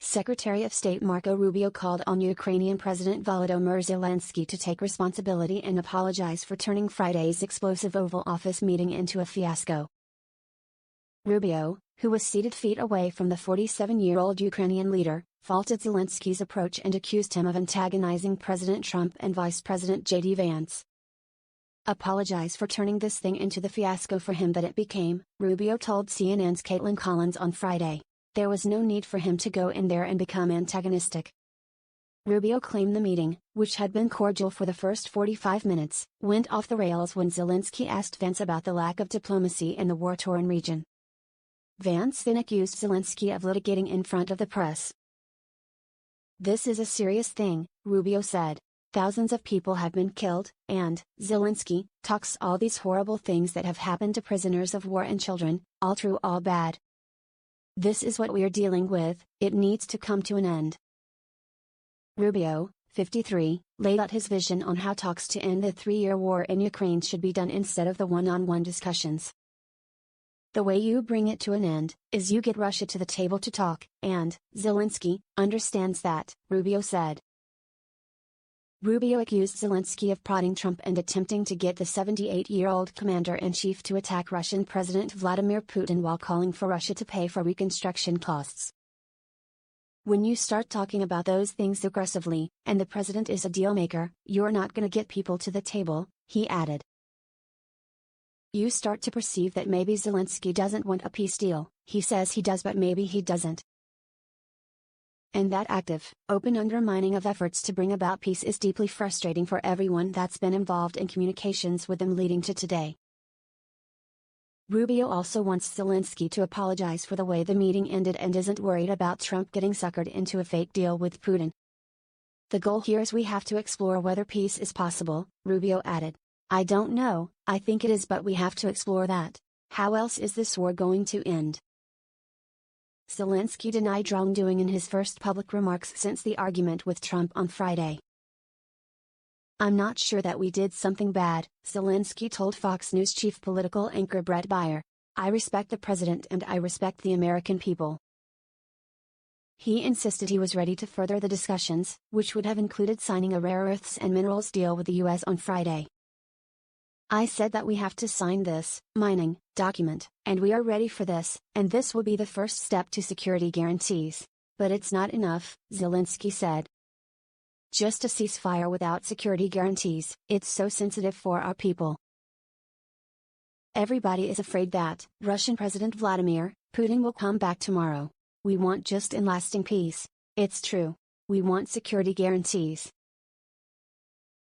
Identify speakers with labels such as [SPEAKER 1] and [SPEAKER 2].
[SPEAKER 1] Secretary of State Marco Rubio called on Ukrainian President Volodymyr Zelensky to take responsibility and apologize for turning Friday's explosive Oval Office meeting into a fiasco. Rubio, who was seated feet away from the 47-year-old Ukrainian leader, faulted Zelensky's approach and accused him of antagonizing President Trump and Vice President J.D. Vance. "Apologize for turning this thing into the fiasco for him that it became," Rubio told CNN's Caitlin Collins on Friday. "There was no need for him to go in there and become antagonistic." Rubio claimed the meeting, which had been cordial for the first 45 minutes, went off the rails when Zelensky asked Vance about the lack of diplomacy in the war-torn region. Vance then accused Zelensky of litigating in front of the press. "This is a serious thing," Rubio said. "Thousands of people have been killed, and Zelensky talks all these horrible things that have happened to prisoners of war and children, all true, all bad. This is what we're dealing with, it needs to come to an end." Rubio, 53, laid out his vision on how talks to end the 3-year war in Ukraine should be done instead of the one-on-one discussions. "The way you bring it to an end, is you get Russia to the table to talk, and Zelensky understands that," Rubio said. Rubio accused Zelensky of prodding Trump and attempting to get the 78-year-old commander-in-chief to attack Russian President Vladimir Putin while calling for Russia to pay for reconstruction costs. "When you start talking about those things aggressively, and the president is a deal-maker, you're not gonna get people to the table," he added. "You start to perceive that maybe Zelensky doesn't want a peace deal, he says he does but maybe he doesn't. And that active, open undermining of efforts to bring about peace is deeply frustrating for everyone that's been involved in communications with them leading to today." Rubio also wants Zelensky to apologize for the way the meeting ended and isn't worried about Trump getting suckered into a fake deal with Putin. "The goal here is we have to explore whether peace is possible," Rubio added. "I don't know, I think it is, but we have to explore that. How else is this war going to end?" Zelensky denied wrongdoing in his first public remarks since the argument with Trump on Friday. "I'm not sure that we did something bad," Zelensky told Fox News chief political anchor Bret Baier. "I respect the president and I respect the American people." He insisted he was ready to further the discussions, which would have included signing a rare earths and minerals deal with the U.S. on Friday. "I said that we have to sign this mining document, and we are ready for this, and this will be the first step to security guarantees. But it's not enough," Zelensky said. "Just a ceasefire without security guarantees, it's so sensitive for our people. Everybody is afraid that Russian President Vladimir Putin will come back tomorrow. We want just and lasting peace. It's true. We want security guarantees.